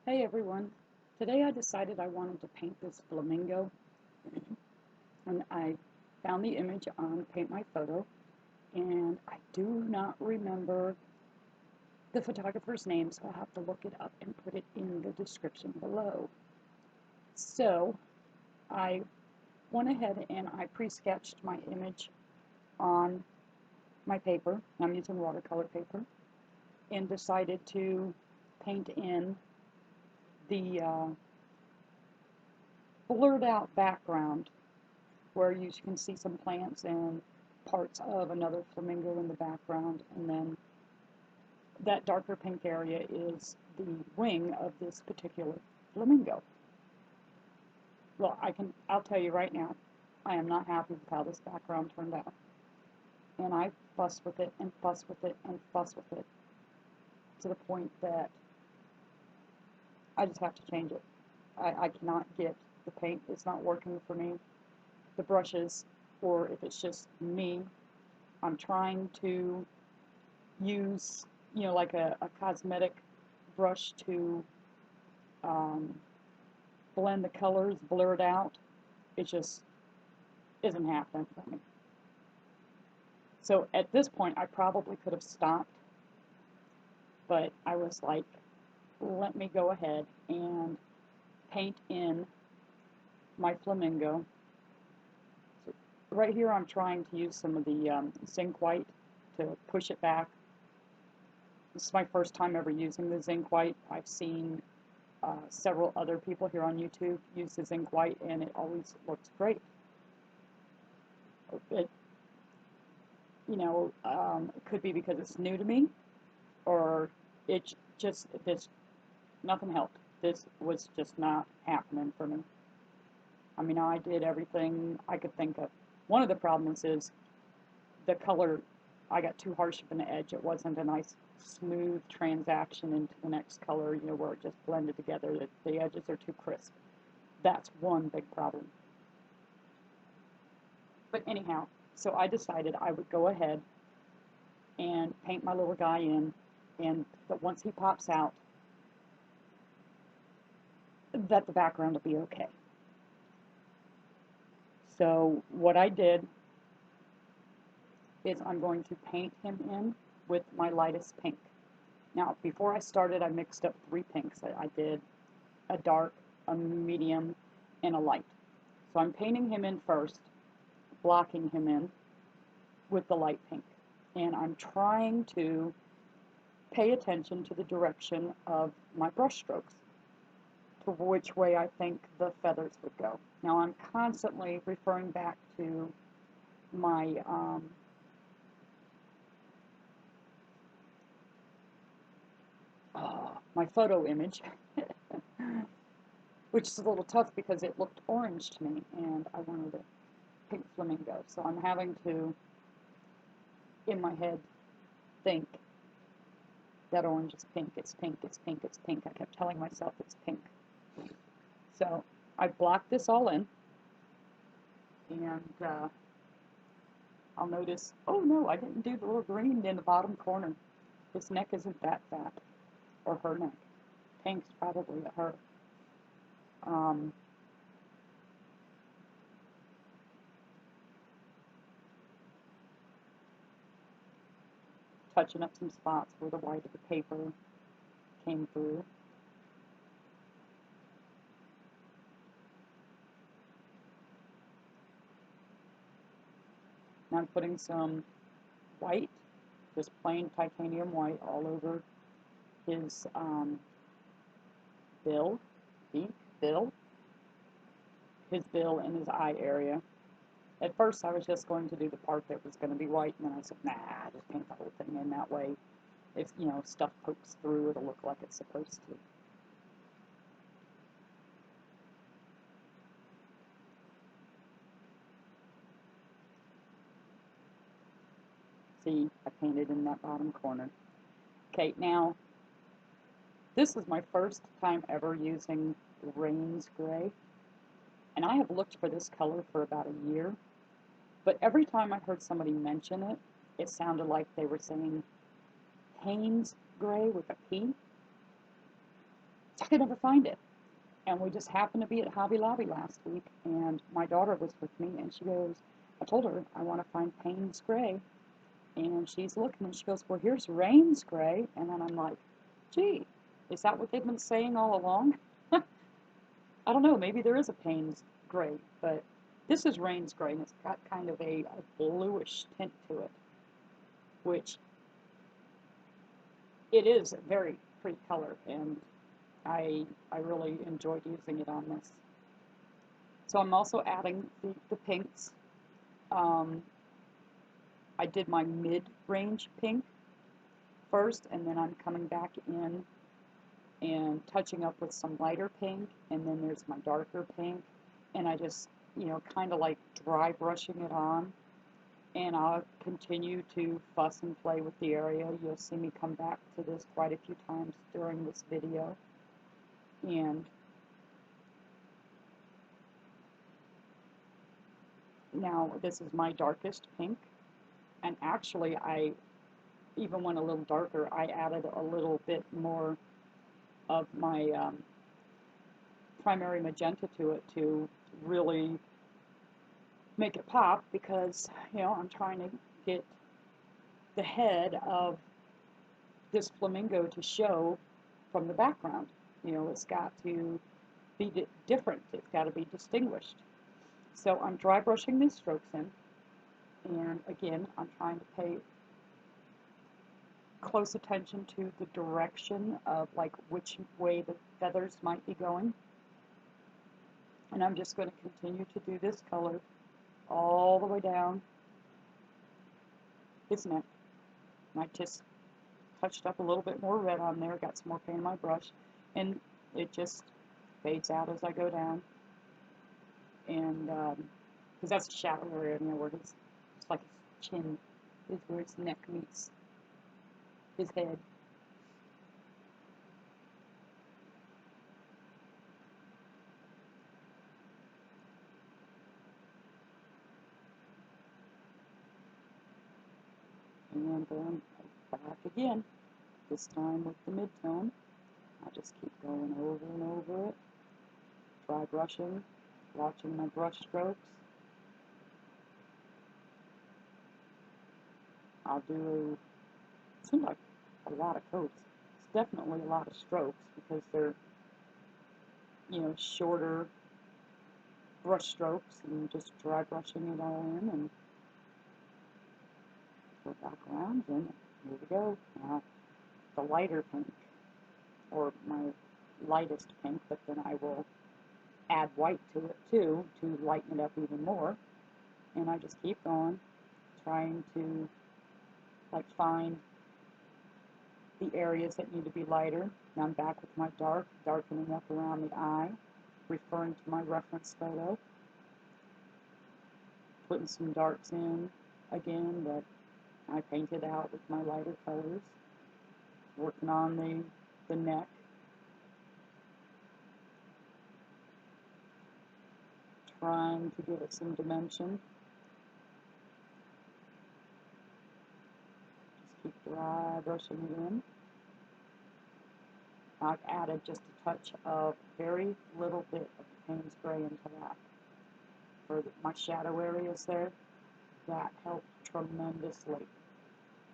Hey everyone. Today I decided I wanted to paint this flamingo and I found the image on Paint My Photo and I do not remember the photographer's name, so I'll have to look it up and put it in the description below. So I went ahead and I pre-sketched my image on my paper. I'm using watercolor paper and decided to paint in the blurred out background where you can see some plants and parts of another flamingo in the background, and then that darker pink area is the wing of this particular flamingo. Well, I'll tell you right now, I am not happy with how this background turned out. And I fuss with it and fuss with it and fuss with it to the point that I just have to change it. I cannot get the paint, it's not working for me. The brushes, or if it's just me, I'm trying to use, like a cosmetic brush to um, blend the colors, blur it out. It just isn't happening for me. So at this point, I probably could have stopped, but I was like, let me go ahead and paint in my flamingo. So right here, I'm trying to use some of the zinc white to push it back. This is my first time ever using the zinc white. I've seen several other people here on YouTube use the zinc white, and it always looks great. It, it could be because it's new to me, or it just, nothing helped. This was just not happening for me. I mean, I did everything I could think of. One of the problems is the color, I got too harsh of an edge. It wasn't a nice smooth transaction into the next color, where it just blended together. The edges are too crisp. That's one big problem. But anyhow, so I decided I would go ahead and paint my little guy in, and that once he pops out, that the background will be okay. So what I did is I'm going to paint him in with my lightest pink. Now, before I started, I mixed up three pinks. I did a dark, a medium, and a light. So I'm painting him in first, blocking him in with the light pink. And I'm trying to pay attention to the direction of my brush strokes, to which way I think the feathers would go. Now I'm constantly referring back to my my photo image, which is a little tough because it looked orange to me, and I wanted a pink flamingo. So I'm having to, in my head, think that orange is pink, it's pink, it's pink, it's pink. I kept telling myself it's pink. So I blocked this all in, and I'll notice, oh no, I didn't do the little green in the bottom corner. His neck isn't that fat, or her neck. Pink's probably her. Um, Touching up some spots where the white of the paper came through. Now I'm putting some white, just plain titanium white, all over his bill, beak, bill, his bill and his eye area. At first I was just going to do the part that was going to be white, and then I said, nah, just paint the whole thing in. That way, if, stuff pokes through, it'll look like it's supposed to. See, I painted in that bottom corner. Okay, now, this is my first time ever using Rain's Gray, and I have looked for this color for about a year, but every time I heard somebody mention it, it sounded like they were saying Payne's Gray with a P. I could never find it. And we just happened to be at Hobby Lobby last week, and my daughter was with me, and she goes, I told her I want to find Payne's Gray, and she's looking, and she goes, well, here's Rain's Gray, and then I'm like, gee, is that what they've been saying all along? I don't know, maybe there is a Payne's Gray, but this is Rain's Gray, and it's got kind of a bluish tint to it, which it is a very pretty color, and I really enjoyed using it on this. So I'm also adding the pinks. I did my mid-range pink first, and then I'm coming back in and touching up with some lighter pink, and then there's my darker pink, and I just, kind of like dry brushing it on, and I'll continue to fuss and play with the area. You'll see me come back to this quite a few times during this video, and now this is my darkest pink, and actually I even went a little darker. I added a little bit more of my primary magenta to it to really make it pop, because I'm trying to get the head of this flamingo to show from the background. It's got to be different. It's got to be distinguished. So I'm dry brushing these strokes in, and again I'm trying to pay close attention to the direction of like which way the feathers might be going. And I'm just going to continue to do this color all the way down his neck. And I just touched up a little bit more red on there, got some more paint on my brush, and it just fades out as I go down. And because that's a shadow area, where it's like his chin is where his neck meets his head. And then back again, this time with the mid-tone. I just keep going over and over it, dry brushing, watching my brush strokes. I'll do, it seems like a lot of coats. It's definitely a lot of strokes because they're, shorter brush strokes, and just dry brushing it all in, and go back around, and here we go. Now, the lighter pink, or my lightest pink, but then I will add white to it too to lighten it up even more. And I just keep going, trying to find the areas that need to be lighter. Now I'm back with my darkening up around the eye, referring to my reference photo, putting some darks in again that I painted out with my lighter colors, working on the neck, trying to give it some dimension. Just keep dry brushing it in. I've added just a touch of very little bit of Payne's Gray into that. For my shadow areas there, that helped tremendously.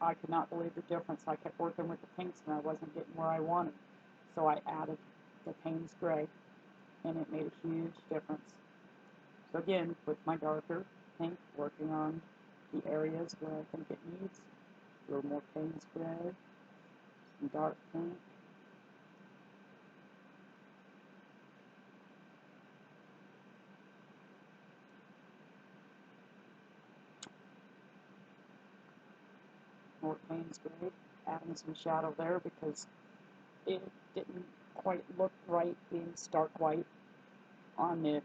I could not believe the difference. I kept working with the pinks and I wasn't getting where I wanted. So I added the Payne's Gray, and it made a huge difference. So again, with my darker pink, working on the areas where I think it needs a little more Payne's Gray, some dark pink. More Payne's Gray, adding some shadow there because it didn't quite look right being stark white on the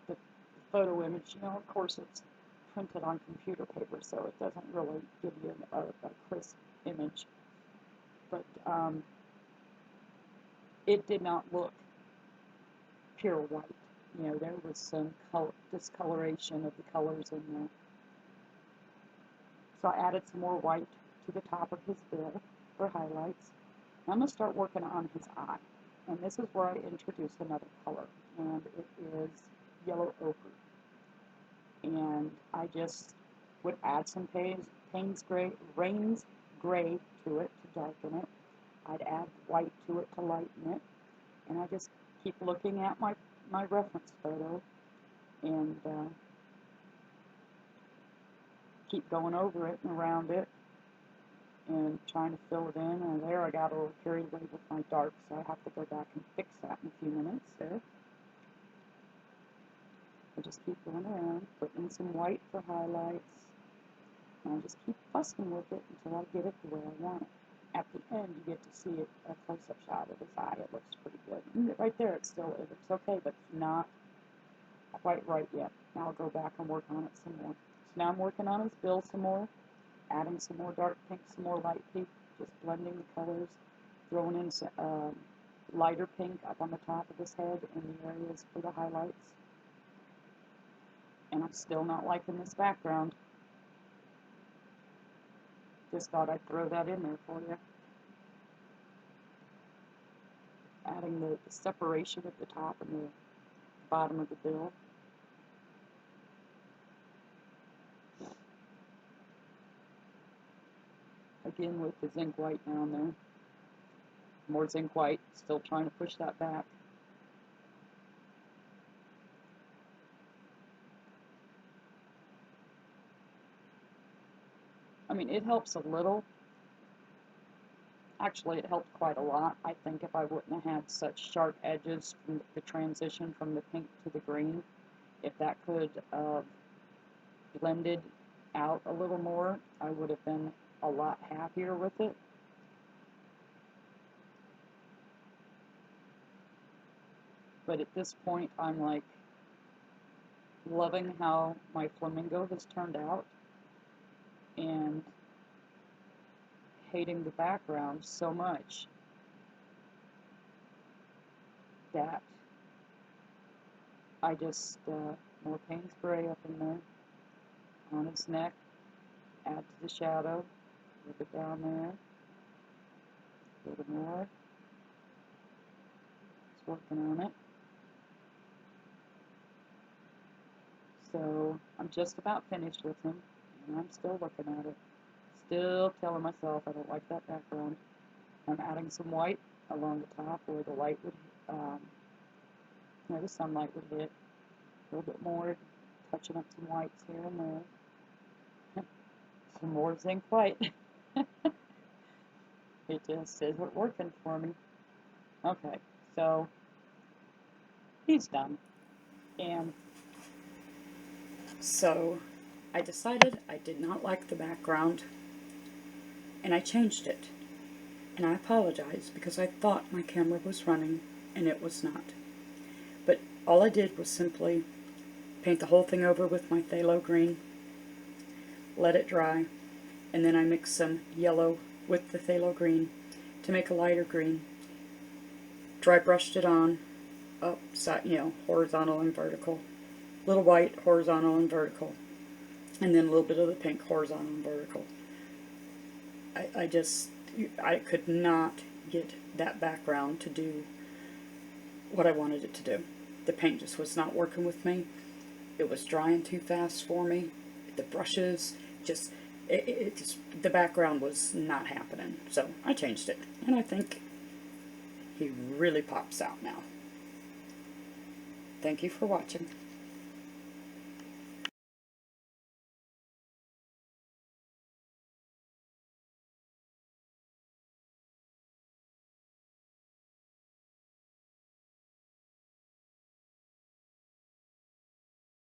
photo image. Of course it's printed on computer paper, so it doesn't really give you a crisp image. But it did not look pure white. There was some discoloration of the colors in there. So I added some more white to the top of his bill for highlights. I'm going to start working on his eye. And this is where I introduce another color, and it is yellow ochre. And I just would add some Rains Gray to it to darken it. I'd add white to it to lighten it. And I just keep looking at my reference photo and keep going over it and around it and trying to fill it in. And there I got a little carried away with my dark, so I have to go back and fix that in a few minutes there. I just keep going around, putting in some white for highlights, and I just keep fussing with it until I get it the way I want it. At the end, you get to see it, a close-up shot of his eye. It looks pretty good. And right there, it looks okay, but it's not quite right yet. Now I'll go back and work on it some more. So now I'm working on his bill some more, adding some more dark pink, some more light pink, just blending the colors, throwing in some lighter pink up on the top of his head in the areas for the highlights. And I'm still not liking this background. Just thought I'd throw that in there for you. Adding the separation at the top and the bottom of the bill. Again with the zinc white down there. More zinc white, still trying to push that back. I mean, it helps a little. Actually, it helped quite a lot. I think if I wouldn't have had such sharp edges from the transition from the pink to the green, if that could blended out a little more, I would have been a lot happier with it. But at this point, I'm like loving how my flamingo has turned out and hating the background so much that I just more Payne's Gray up in there on his neck, add to the shadow, a little bit down there, a little more. Just working on it. So I'm just about finished with him, and I'm still looking at it. Still telling myself I don't like that background. I'm adding some white along the top where the light would, the sunlight would hit. A little bit more, touching up some whites here and there. Some more zinc white. It just isn't working for me. Okay, so he's done. And so I decided I did not like the background, and I changed it. And I apologize because I thought my camera was running, and it was not. But all I did was simply paint the whole thing over with my Phthalo Green, let it dry, and then I mixed some yellow with the Phthalo Green to make a lighter green. Dry brushed it on, upside, horizontal and vertical. Little white, horizontal and vertical. And then a little bit of the pink, horizontal and vertical. I could not get that background to do what I wanted it to do. The paint just was not working with me. It was drying too fast for me. The brushes, the background was not happening. So I changed it, and I think he really pops out now. Thank you for watching.